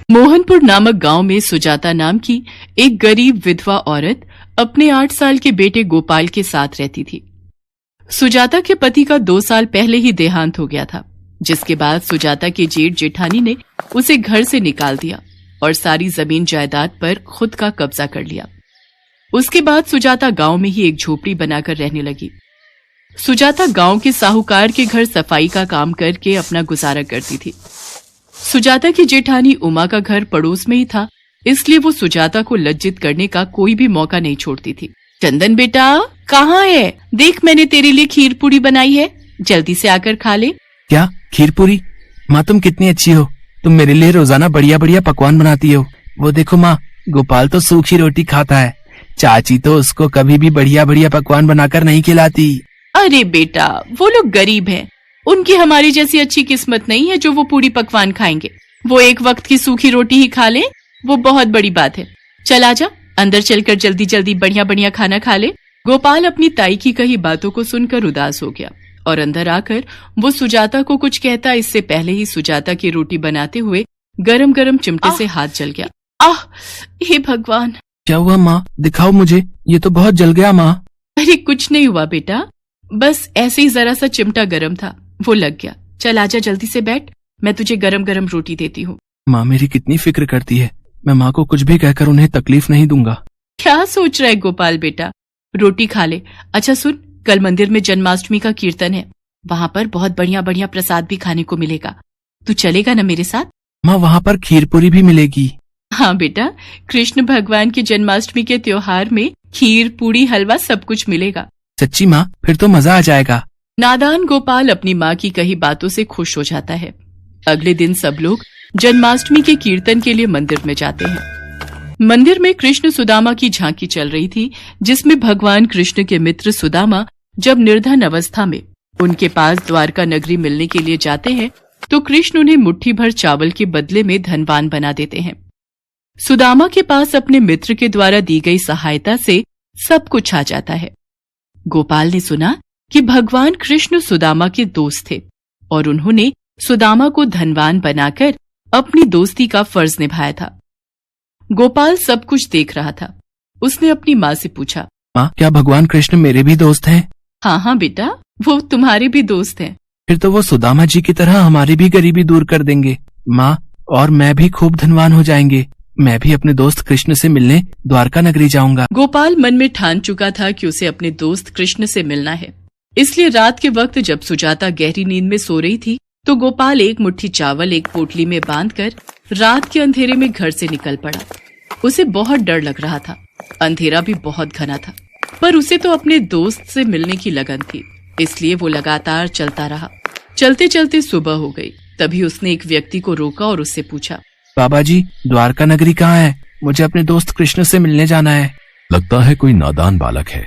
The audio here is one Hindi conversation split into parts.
मोहनपुर नामक गांव में सुजाता नाम की एक गरीब विधवा औरत अपने 8 साल के बेटे गोपाल के साथ रहती थी। सुजाता के पति का 2 साल पहले ही देहांत हो गया था, जिसके बाद सुजाता के जेठ जेठानी ने उसे घर से निकाल दिया और सारी जमीन जायदाद पर खुद का कब्जा कर लिया। उसके बाद सुजाता गांव में ही एक झोपड़ी बनाकर रहने लगी। सुजाता गांव के साहूकार के घर सफाई का काम करके अपना गुजारा करती थी। सुजाता की जेठानी उमा का घर पड़ोस में ही था, इसलिए वो सुजाता को लज्जित करने का कोई भी मौका नहीं छोड़ती थी। चंदन बेटा कहाँ है? देख मैंने तेरे लिए खीर पूरी बनाई है, जल्दी से आकर खा ले। क्या खीर पूरी? माँ तुम कितनी अच्छी हो, तुम मेरे लिए रोजाना बढ़िया बढ़िया पकवान बनाती हो। वो देखो माँ, गोपाल तो सूखी रोटी खाता है, चाची तो उसको कभी भी बढ़िया बढ़िया पकवान बनाकर नहीं खिलाती। अरे बेटा वो लोग गरीब हैं, उनकी हमारी जैसी अच्छी किस्मत नहीं है जो वो पूरी पकवान खाएंगे। वो एक वक्त की सूखी रोटी ही खा ले, वो बहुत बड़ी बात है। चल आजा, अंदर चलकर जल्दी जल्दी बढ़िया बढ़िया खाना खा ले। गोपाल अपनी ताई की कही बातों को सुनकर उदास हो गया और अंदर आकर वो सुजाता को कुछ कहता इससे पहले ही सुजाता की रोटी बनाते हुए गरम गरम चिमटे से हाथ जल गया। आह हे भगवान! क्या हुआ माँ? दिखाओ मुझे, ये तो बहुत जल गया माँ। अरे कुछ नहीं हुआ बेटा, बस ऐसे ही जरा सा चिमटा गरम था, वो लग गया। चल आजा जल्दी से बैठ, मैं तुझे गरम गरम रोटी देती हूँ। माँ मेरी कितनी फिक्र करती है, मैं माँ को कुछ भी कहकर उन्हें तकलीफ नहीं दूंगा। क्या सोच रहा है गोपाल बेटा, रोटी खा ले। अच्छा सुन, कल मंदिर में जन्माष्टमी का कीर्तन है, वहाँ पर बहुत बढ़िया बढ़िया प्रसाद भी खाने को मिलेगा। तू चलेगा ना मेरे साथ? माँ वहाँ पर खीर पूरी भी मिलेगी। हाँ बेटा, कृष्ण भगवान की जन्माष्टमी के त्योहार में खीर पूरी हलवा सब कुछ मिलेगा। सच्ची माँ? फिर तो मजा आ जाएगा। नादान गोपाल अपनी माँ की कही बातों से खुश हो जाता है। अगले दिन सब लोग जन्माष्टमी के कीर्तन के लिए मंदिर में जाते हैं। मंदिर में कृष्ण सुदामा की झांकी चल रही थी, जिसमें भगवान कृष्ण के मित्र सुदामा जब निर्धन अवस्था में उनके पास द्वारका नगरी मिलने के लिए जाते हैं तो कृष्ण उन्हें मुट्ठी भर चावल के बदले में धनवान बना देते हैं। सुदामा के पास अपने मित्र के द्वारा दी गई सहायता से सब कुछ आ जाता है। गोपाल ने सुना कि भगवान कृष्ण सुदामा के दोस्त थे और उन्होंने सुदामा को धनवान बनाकर अपनी दोस्ती का फर्ज निभाया था। गोपाल सब कुछ देख रहा था। उसने अपनी माँ से पूछा, माँ क्या भगवान कृष्ण मेरे भी दोस्त हैं? हाँ हाँ बेटा, वो तुम्हारे भी दोस्त हैं। फिर तो वो सुदामा जी की तरह हमारी भी गरीबी दूर कर देंगे माँ, और मैं भी खूब धनवान हो जाएंगे। मैं भी अपने दोस्त कृष्ण से मिलने द्वारका नगरी जाऊंगा। गोपाल मन में ठान चुका था कि उसे अपने दोस्त कृष्ण से मिलना है, इसलिए रात के वक्त जब सुजाता गहरी नींद में सो रही थी तो गोपाल एक मुट्ठी चावल एक पोटली में बांधकर रात के अंधेरे में घर से निकल पड़ा। उसे बहुत डर लग रहा था, अंधेरा भी बहुत घना था, पर उसे तो अपने दोस्त से मिलने की लगन थी, इसलिए वो लगातार चलता रहा। चलते चलते सुबह हो गई। तभी उसने एक व्यक्ति को रोका और उससे पूछा, बाबा जी द्वारका नगरी कहाँ है? मुझे अपने दोस्त कृष्ण से मिलने जाना है। लगता है कोई नादान बालक है,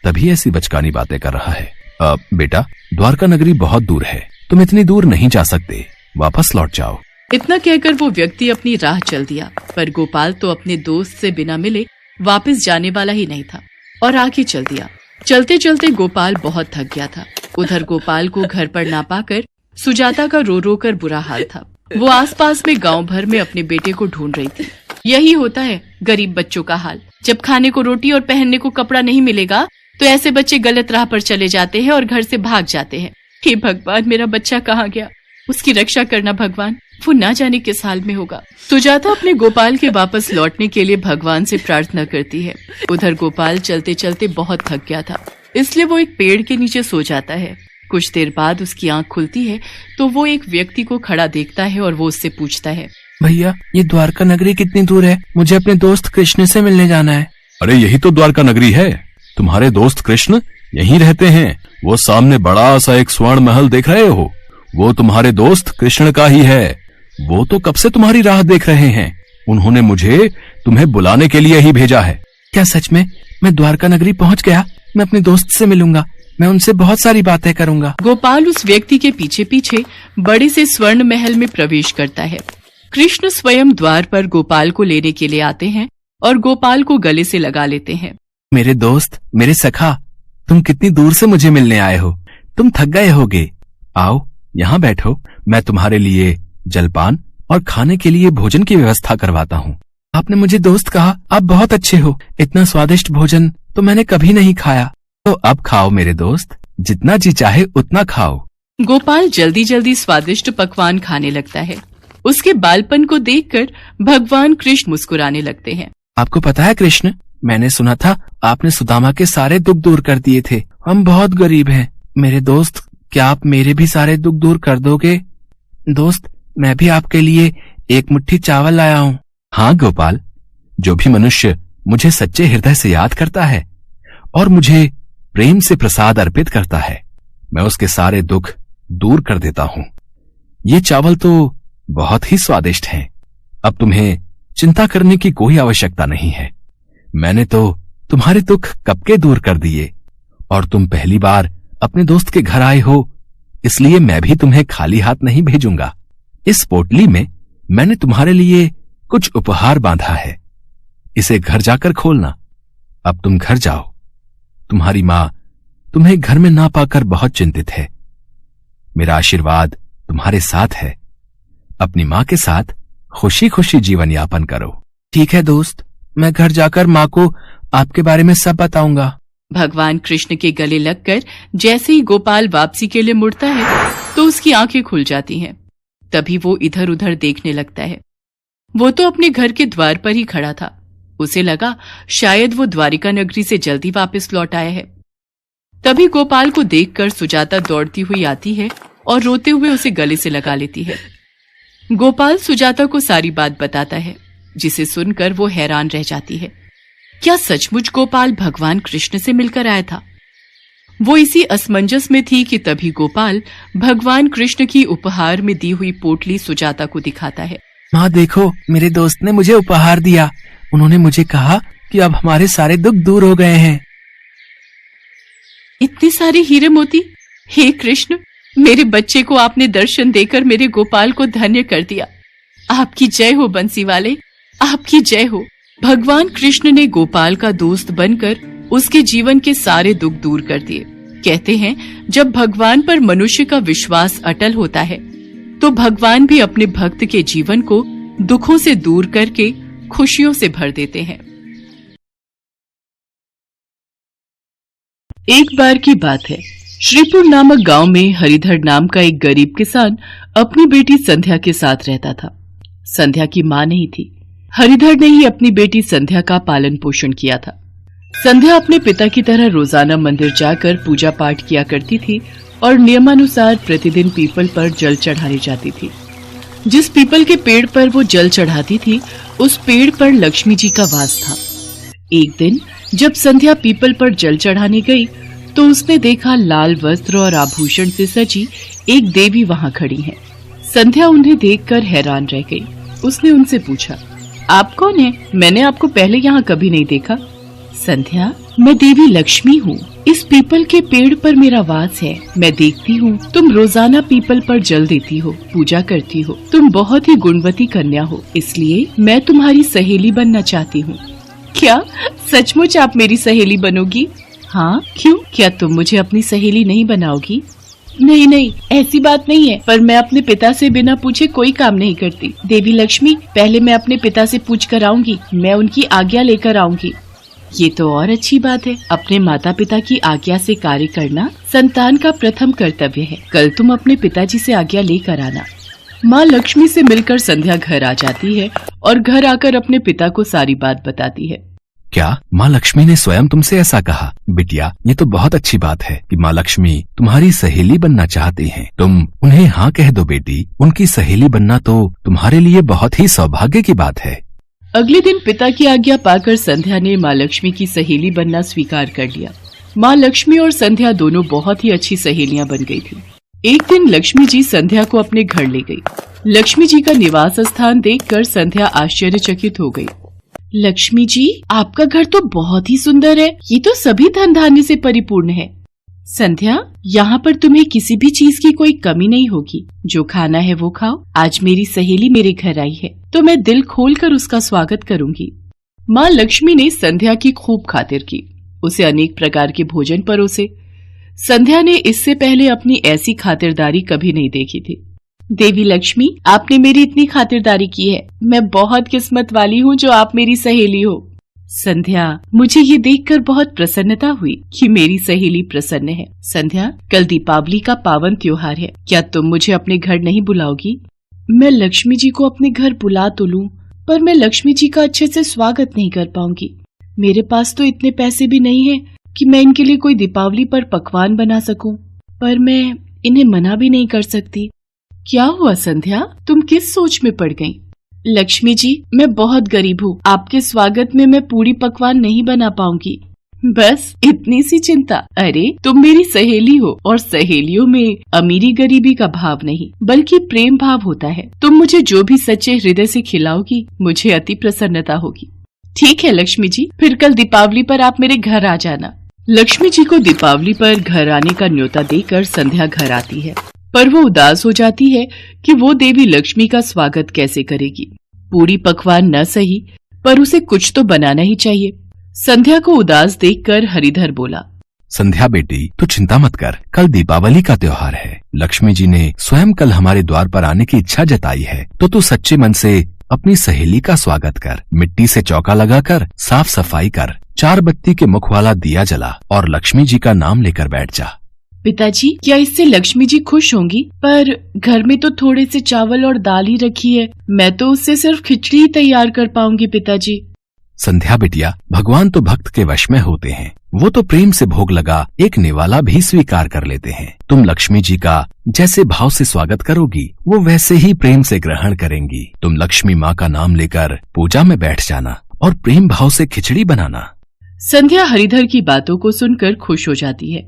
तभी ऐसी बचकानी बातें कर रहा है। बेटा द्वारका नगरी बहुत दूर है, तुम इतनी दूर नहीं जा सकते, वापस लौट जाओ। इतना कहकर वो व्यक्ति अपनी राह चल दिया, पर गोपाल तो अपने दोस्त से बिना मिले वापस जाने वाला ही नहीं था और आगे चल दिया। चलते चलते गोपाल बहुत थक गया था। उधर गोपाल को घर पर ना पाकर सुजाता का रो रो कर बुरा हाल था। वो आसपास में गांव भर में अपने बेटे को ढूंढ रही थी। यही होता है गरीब बच्चों का हाल, जब खाने को रोटी और पहनने को कपड़ा नहीं मिलेगा तो ऐसे बच्चे गलत राह पर चले जाते हैं और घर से भाग जाते हैं। हे भगवान, मेरा बच्चा कहाँ गया? उसकी रक्षा करना भगवान, वो ना जाने किस हाल में होगा। सुजाता अपने गोपाल के वापस लौटने के लिए भगवान से प्रार्थना करती है। उधर गोपाल चलते चलते बहुत थक गया था, इसलिए वो एक पेड़ के नीचे सो जाता है। कुछ देर बाद उसकी आंख खुलती है तो वो एक व्यक्ति को खड़ा देखता है और वो उससे पूछता है, भैया ये द्वारका नगरी कितनी दूर है? मुझे अपने दोस्त कृष्ण से मिलने जाना है। अरे यही तो द्वारका नगरी है, तुम्हारे दोस्त कृष्ण यहीं रहते हैं। वो सामने बड़ा सा एक स्वर्ण महल देख रहे हो, वो तुम्हारे दोस्त कृष्ण का ही है। वो तो कब से तुम्हारी राह देख रहे हैं, उन्होंने मुझे तुम्हें बुलाने के लिए ही भेजा है। क्या सच में? मैं द्वारका नगरी पहुंच गया, मैं अपने दोस्त से मिलूंगा, मैं उनसे बहुत सारी बातें करूंगा। गोपाल उस व्यक्ति के पीछे पीछे बड़े से स्वर्ण महल में प्रवेश करता है। कृष्ण स्वयं द्वार पर गोपाल को लेने के लिए आते हैं और गोपाल को गले से लगा लेते हैं। मेरे दोस्त, मेरे सखा, तुम कितनी दूर से मुझे मिलने आए हो, तुम थक गए होगे। आओ यहाँ बैठो, मैं तुम्हारे लिए जलपान और खाने के लिए भोजन की व्यवस्था करवाता हूँ। आपने मुझे दोस्त कहा, आप बहुत अच्छे हो। इतना स्वादिष्ट भोजन तो मैंने कभी नहीं खाया। तो अब खाओ मेरे दोस्त, जितना जी चाहे उतना खाओ। गोपाल जल्दी जल्दी स्वादिष्ट पकवान खाने लगता है। उसके बालपन को देखकर भगवान कृष्ण मुस्कुराने लगते हैं। आपको पता है कृष्ण, मैंने सुना था आपने सुदामा के सारे दुख दूर कर दिए थे। हम बहुत गरीब हैं। मेरे दोस्त, क्या आप मेरे भी सारे दुख दूर कर दोगे? दोस्त, मैं भी आपके लिए एक मुट्ठी चावल लाया हूँ। हाँ गोपाल, जो भी मनुष्य मुझे सच्चे हृदय से याद करता है और मुझे प्रेम से प्रसाद अर्पित करता है, मैं उसके सारे दुख दूर कर देता हूँ। ये चावल तो बहुत ही स्वादिष्ट हैं। अब तुम्हें चिंता करने की कोई आवश्यकता नहीं है। मैंने तो तुम्हारे दुख कब के दूर कर दिए और तुम पहली बार अपने दोस्त के घर आए हो, इसलिए मैं भी तुम्हें खाली हाथ नहीं भेजूंगा। इस पोटली में मैंने तुम्हारे लिए कुछ उपहार बांधा है। इसे घर जाकर खोलना। अब तुम घर जाओ। तुम्हारी मां तुम्हें घर में ना पाकर बहुत चिंतित है। मेरा आशीर्वाद तुम्हारे साथ है। अपनी मां के साथ खुशी खुशी जीवन यापन करो। ठीक है दोस्त, मैं घर जाकर माँ को आपके बारे में सब बताऊंगा। भगवान कृष्ण के गले लगकर जैसे ही गोपाल वापसी के लिए मुड़ता है तो उसकी आंखें खुल जाती हैं। तभी वो इधर उधर देखने लगता है। वो तो अपने घर के द्वार पर ही खड़ा था। उसे लगा शायद वो द्वारिका नगरी से जल्दी वापस लौट आया है। तभी गोपाल को देखकर सुजाता दौड़ती हुई आती है और रोते हुए उसे गले से लगा लेती है। गोपाल सुजाता को सारी बात बताता है, जिसे सुनकर वो हैरान रह जाती है। क्या सचमुच गोपाल भगवान कृष्ण से मिलकर आया था? वो इसी असमंजस में थी कि तभी गोपाल भगवान कृष्ण की उपहार में दी हुई पोटली सुजाता को दिखाता है। माँ देखो, मेरे दोस्त ने मुझे उपहार दिया। उन्होंने मुझे कहा कि अब हमारे सारे दुख दूर हो गए हैं। इतने सारे हीरे मोती! हे कृष्ण, मेरे बच्चे को आपने दर्शन देकर मेरे गोपाल को धन्य कर दिया। आपकी जय हो बंसी वाले, आपकी जय हो। भगवान कृष्ण ने गोपाल का दोस्त बनकर उसके जीवन के सारे दुख दूर कर दिए। कहते हैं, जब भगवान पर मनुष्य का विश्वास अटल होता है तो भगवान भी अपने भक्त के जीवन को दुखों से दूर करके खुशियों से भर देते हैं। एक बार की बात है, श्रीपुर नामक गांव में हरिधर नाम का एक गरीब किसान अपनी बेटी संध्या के साथ रहता था। संध्या की मां नहीं थी। हरिधर ने ही अपनी बेटी संध्या का पालन पोषण किया था। संध्या अपने पिता की तरह रोजाना मंदिर जाकर पूजा पाठ किया करती थी और नियमानुसार प्रतिदिन पीपल पर जल चढ़ाने जाती थी। जिस पीपल के पेड़ पर वो जल चढ़ाती थी, उस पेड़ पर लक्ष्मी जी का वास था। एक दिन जब संध्या पीपल पर जल चढ़ाने गई तो उसने देखा लाल वस्त्र और आभूषण से सजी एक देवी वहां खड़ी है। संध्या उन्हें देखकर हैरान रह गई। उसने उनसे पूछा, आप कौन है? मैंने आपको पहले यहाँ कभी नहीं देखा। संध्या, मैं देवी लक्ष्मी हूँ। इस पीपल के पेड़ पर मेरा वास है। मैं देखती हूँ तुम रोजाना पीपल पर जल देती हो, पूजा करती हो। तुम बहुत ही गुणवती कन्या हो, इसलिए मैं तुम्हारी सहेली बनना चाहती हूँ। क्या सचमुच आप मेरी सहेली बनोगी? हाँ, क्यों? क्या तुम मुझे अपनी सहेली नहीं बनाओगी? नहीं नहीं, ऐसी बात नहीं है, पर मैं अपने पिता से बिना पूछे कोई काम नहीं करती। देवी लक्ष्मी, पहले मैं अपने पिता से पूछ कर आऊंगी। मैं उनकी आज्ञा लेकर आऊंगी। ये तो और अच्छी बात है। अपने माता पिता की आज्ञा से कार्य करना संतान का प्रथम कर्तव्य है। कल तुम अपने पिताजी से आज्ञा लेकर आना। माँ लक्ष्मी से मिलकर संध्या घर आ जाती है और घर आकर अपने पिता को सारी बात बताती है। क्या माँ लक्ष्मी ने स्वयं तुमसे ऐसा कहा? बिटिया, ये तो बहुत अच्छी बात है कि माँ लक्ष्मी तुम्हारी सहेली बनना चाहती हैं। तुम उन्हें हाँ कह दो बेटी। उनकी सहेली बनना तो तुम्हारे लिए बहुत ही सौभाग्य की बात है। अगले दिन पिता की आज्ञा पाकर संध्या ने माँ लक्ष्मी की सहेली बनना स्वीकार कर लिया। माँ लक्ष्मी और संध्या दोनों बहुत ही अच्छी सहेलियां बन गई थी। एक दिन लक्ष्मी जी संध्या को अपने घर ले गई। लक्ष्मी जी का निवास स्थान देखकर संध्या आश्चर्यचकित हो गई। लक्ष्मी जी, आपका घर तो बहुत ही सुंदर है। ये तो सभी धन धान्य से परिपूर्ण है। संध्या, यहाँ पर तुम्हें किसी भी चीज की कोई कमी नहीं होगी। जो खाना है वो खाओ। आज मेरी सहेली मेरे घर आई है तो मैं दिल खोलकर उसका स्वागत करूंगी। माँ लक्ष्मी ने संध्या की खूब खातिर की। उसे अनेक प्रकार के भोजन परोसे। संध्या ने इससे पहले अपनी ऐसी खातिरदारी कभी नहीं देखी थी। देवी लक्ष्मी, आपने मेरी इतनी खातिरदारी की है। मैं बहुत किस्मत वाली हूँ जो आप मेरी सहेली हो। संध्या, मुझे ये देखकर बहुत प्रसन्नता हुई कि मेरी सहेली प्रसन्न है। संध्या, कल दीपावली का पावन त्योहार है, क्या तुम मुझे अपने घर नहीं बुलाओगी? मैं लक्ष्मी जी को अपने घर बुला तो लूं, पर मैं लक्ष्मी जी का अच्छे से स्वागत नहीं कर पाऊंगी। मेरे पास तो इतने पैसे भी नहीं है कि मैं इनके लिए कोई दीपावली पर पकवान बना सकूं, पर मैं इन्हें मना भी नहीं कर सकती। क्या हुआ संध्या, तुम किस सोच में पड़ गईं? लक्ष्मी जी, मैं बहुत गरीब हूँ, आपके स्वागत में मैं पूरी पकवान नहीं बना पाऊंगी। बस इतनी सी चिंता? अरे तुम मेरी सहेली हो और सहेलियों में अमीरी गरीबी का भाव नहीं बल्कि प्रेम भाव होता है। तुम मुझे जो भी सच्चे हृदय से खिलाओगी मुझे अति प्रसन्नता होगी। ठीक है लक्ष्मी जी, फिर कल दीपावली पर आप मेरे घर आ जाना। लक्ष्मी जी को दीपावली पर घर आने का न्योता देकर संध्या घर आती है, पर वो उदास हो जाती है कि वो देवी लक्ष्मी का स्वागत कैसे करेगी। पूरी पकवान न सही पर उसे कुछ तो बनाना ही चाहिए। संध्या को उदास देखकर हरिधर बोला, संध्या बेटी, तू चिंता मत कर, कल दीपावली का त्योहार है। लक्ष्मी जी ने स्वयं कल हमारे द्वार पर आने की इच्छा जताई है, तो तू सच्चे मन से अपनी सहेली का स्वागत कर। मिट्टी से चौका लगाकर साफ सफाई कर, 4 बत्ती के मुख वाला दिया जला और लक्ष्मी जी का नाम लेकर बैठ जा। पिताजी, क्या इससे लक्ष्मी जी खुश होंगी? पर घर में तो थोड़े से चावल और दाल ही रखी है, मैं तो उससे सिर्फ खिचड़ी ही तैयार कर पाऊंगी। पिताजी। संध्या बिटिया, भगवान तो भक्त के वश में होते हैं, वो तो प्रेम से भोग लगा एक निवाला भी स्वीकार कर लेते हैं। तुम लक्ष्मी जी का जैसे भाव से स्वागत करोगी वो वैसे ही प्रेम से ग्रहण करेंगी। तुम लक्ष्मी माँ का नाम लेकर पूजा में बैठ जाना और प्रेम भाव से खिचड़ी बनाना। संध्या हरिधर की बातों को सुनकर खुश हो जाती है।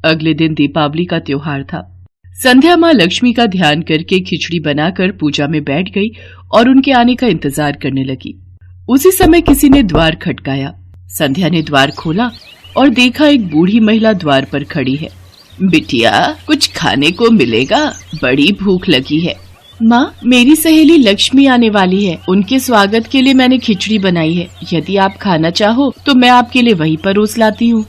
अगले दिन दीपावली का त्योहार था। संध्या माँ लक्ष्मी का ध्यान करके खिचड़ी बनाकर पूजा में बैठ गई और उनके आने का इंतजार करने लगी। उसी समय किसी ने द्वार खटकाया। संध्या ने द्वार खोला और देखा एक बूढ़ी महिला द्वार पर खड़ी है। बिटिया, कुछ खाने को मिलेगा? बड़ी भूख लगी है। माँ, मेरी सहेली लक्ष्मी आने वाली है, उनके स्वागत के लिए मैंने खिचड़ी बनाई है। यदि आप खाना चाहो तो मैं आपके लिए वही परोस लाती हूँ।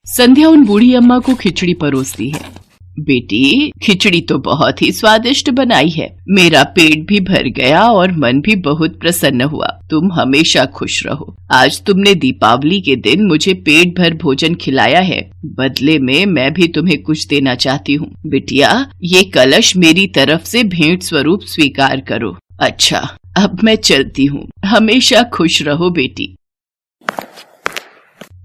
संध्या उन बूढ़ी अम्मा को खिचड़ी परोसती है। बेटी, खिचड़ी तो बहुत ही स्वादिष्ट बनाई है, मेरा पेट भी भर गया और मन भी बहुत प्रसन्न हुआ। तुम हमेशा खुश रहो। आज तुमने दीपावली के दिन मुझे पेट भर भोजन खिलाया है, बदले में मैं भी तुम्हें कुछ देना चाहती हूँ। बिटिया, ये कलश मेरी तरफ से भेंट स्वरूप स्वीकार करो। अच्छा, अब मैं चलती हूँ। हमेशा खुश रहो बेटी।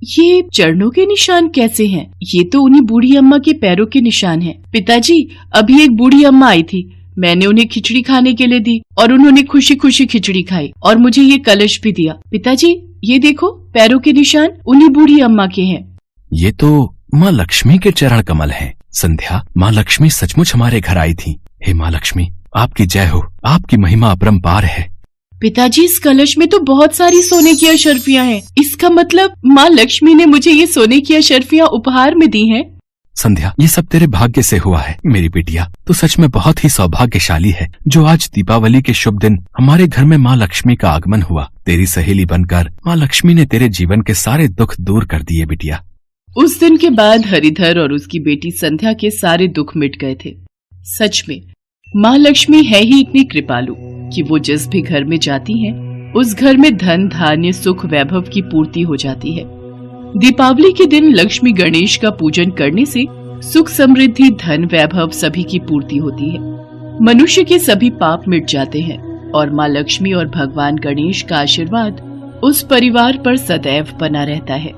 ये चरणों के निशान कैसे हैं? ये तो उन्हीं बूढ़ी अम्मा के पैरों के निशान हैं। पिताजी, अभी एक बूढ़ी अम्मा आई थी, मैंने उन्हें खिचड़ी खाने के लिए दी और उन्होंने खुशी खुशी खिचड़ी खाई और मुझे ये कलश भी दिया। पिताजी, ये देखो, पैरों के निशान उन्हीं बूढ़ी अम्मा के हैं। ये तो माँ लक्ष्मी के चरण कमल हैं। संध्या, माँ लक्ष्मी सचमुच हमारे घर आई थी। हे माँ लक्ष्मी, आपकी जय हो, आपकी महिमा अपरंपार है। पिताजी, इस कलश में तो बहुत सारी सोने की अशर्फियाँ हैं। इसका मतलब माँ लक्ष्मी ने मुझे ये सोने की अशर्फियाँ उपहार में दी हैं। संध्या, ये सब तेरे भाग्य से हुआ है मेरी बेटिया। तू सच में बहुत ही सौभाग्यशाली है जो आज दीपावली के शुभ दिन हमारे घर में माँ लक्ष्मी का आगमन हुआ। तेरी सहेली बनकर माँ लक्ष्मी ने तेरे जीवन के सारे दुख दूर कर दिए बिटिया। उस दिन के बाद हरिधर और उसकी बेटी संध्या के सारे दुख मिट गए थे। सच में माँ लक्ष्मी है ही इतनी कृपालु कि वो जिस भी घर में जाती हैं, उस घर में धन धान्य सुख वैभव की पूर्ति हो जाती है। दीपावली के दिन लक्ष्मी गणेश का पूजन करने से सुख समृद्धि धन वैभव सभी की पूर्ति होती है। मनुष्य के सभी पाप मिट जाते हैं और माँ लक्ष्मी और भगवान गणेश का आशीर्वाद उस परिवार पर सदैव बना रहता है।